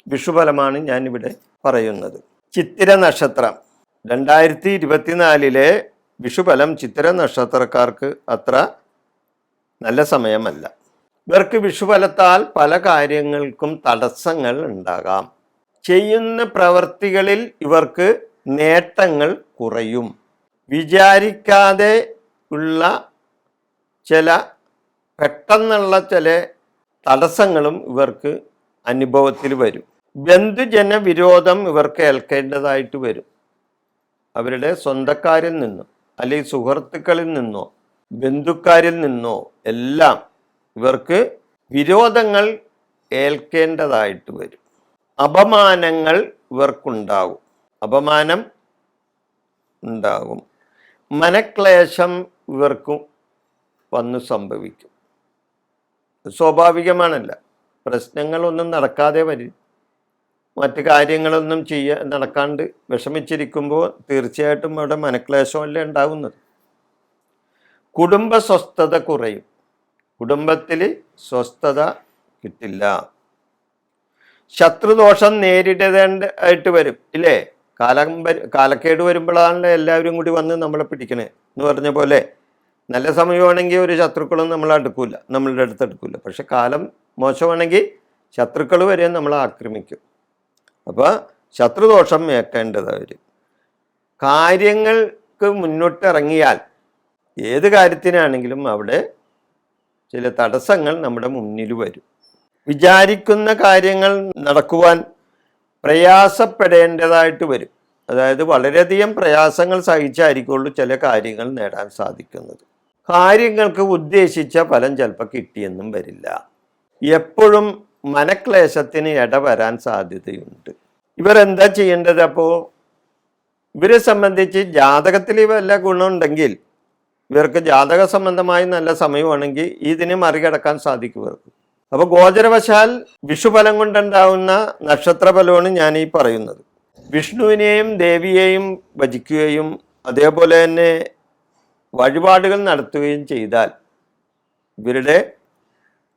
വിഷുഫലമാണ് ഞാനിവിടെ പറയുന്നത്. ചിത്തിര നക്ഷത്രം 2024 വിഷുഫലം ചിത്തിര നക്ഷത്രക്കാർക്ക് അത്ര നല്ല സമയമല്ല. ഇവർക്ക് വിഷുഫലത്താൽ പല കാര്യങ്ങൾക്കും തടസ്സങ്ങൾ ഉണ്ടാകാം. ചെയ്യുന്ന പ്രവൃത്തികളിൽ ഇവർക്ക് നേട്ടങ്ങൾ കുറയും. വിചാരിക്കാതെ ഉള്ള പെട്ടെന്നുള്ള ചില തടസ്സങ്ങളും ഇവർക്ക് അനുഭവത്തിൽ വരും. ബന്ധുജന വിരോധം ഇവർക്ക് ഏൽക്കേണ്ടതായിട്ട് വരും. അവരുടെ സ്വന്തക്കാരിൽ നിന്നോ അല്ലെങ്കിൽ സുഹൃത്തുക്കളിൽ നിന്നോ ബന്ധുക്കാരിൽ നിന്നോ എല്ലാം ഇവർക്ക് വിരോധങ്ങൾ ഏൽക്കേണ്ടതായിട്ട് വരും. അപമാനങ്ങൾ ഇവർക്കുണ്ടാകും. അപമാനം ഉണ്ടാകും. മനക്ലേശം ഇവർക്കും വന്ന് സംഭവിക്കും. സ്വാഭാവികമാണല്ല. പ്രശ്നങ്ങളൊന്നും നടക്കാതെ വരും. മറ്റു കാര്യങ്ങളൊന്നും നടക്കാണ്ട് വിഷമിച്ചിരിക്കുമ്പോൾ തീർച്ചയായിട്ടും അവിടെ മനക്ലേശമല്ലേ ഉണ്ടാകുന്നത്. കുടുംബ സ്വസ്ഥത കുറയും. കുടുംബത്തിൽ സ്വസ്ഥത കിട്ടില്ല. ശത്രുദോഷം നേരിടേണ്ടതായിട്ട് വരും. ഇല്ലേ? കാലക്കേട് വരുമ്പോഴാണല്ലോ എല്ലാവരും കൂടി വന്ന് നമ്മളെ പിടിക്കണേ എന്ന് പറഞ്ഞ പോലെ. നല്ല സമയമാണെങ്കിൽ ഒരു ശത്രുക്കളും നമ്മളെ അടുക്കില്ല, നമ്മളുടെ അടുത്ത് അടുക്കില്ല. പക്ഷെ കാലം മോശമാണെങ്കിൽ ശത്രുക്കൾ വരെ നമ്മളെ ആക്രമിക്കും. അപ്പോൾ ശത്രുദോഷം ഏൽക്കേണ്ടതായി വരും. കാര്യങ്ങൾക്ക് മുന്നോട്ടിറങ്ങിയാൽ ഏത് കാര്യത്തിനാണെങ്കിലും അവിടെ ചില തടസ്സങ്ങൾ നമ്മുടെ മുന്നിൽ വരും. വിചാരിക്കുന്ന കാര്യങ്ങൾ നടക്കുവാൻ പ്രയാസപ്പെടേണ്ടതായിട്ട് വരും. അതായത് വളരെയധികം പ്രയാസങ്ങൾ സഹിച്ചായിരിക്കുള്ളൂ ചില കാര്യങ്ങൾ നേടാൻ സാധിക്കുന്നത്. കാര്യങ്ങൾക്ക് ഉദ്ദേശിച്ച ഫലം ചിലപ്പോൾ കിട്ടിയെന്നും വരില്ല. എപ്പോഴും മനക്ലേശത്തിന് ഇടവരാൻ സാധ്യതയുണ്ട്. ഇവരെന്താ ചെയ്യേണ്ടത്? അപ്പോൾ ഇവരെ സംബന്ധിച്ച് ജാതകത്തിൽ വല്ല ഗുണമുണ്ടെങ്കിൽ ഇവർക്ക് ജാതക സംബന്ധമായി നല്ല സമയമാണെങ്കിൽ ഇതിനെ മറികടക്കാൻ സാധിക്കും ഇവർക്ക്. അപ്പോൾ ഗോചരവശാൽ വിഷുഫലം കൊണ്ടുണ്ടാവുന്ന നക്ഷത്രഫലമാണ് ഞാൻ ഈ പറയുന്നത്. വിഷ്ണുവിനെയും ദേവിയെയും ഭജിക്കുകയും അതേപോലെ തന്നെ വഴിപാടുകൾ നടത്തുകയും ചെയ്താൽ ഇവരുടെ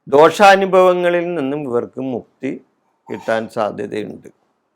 ദോഷാനുഭവങ്ങളിൽ നിന്നും ഇവർക്ക് മുക്തി കിട്ടാൻ സാധ്യതയുണ്ട്.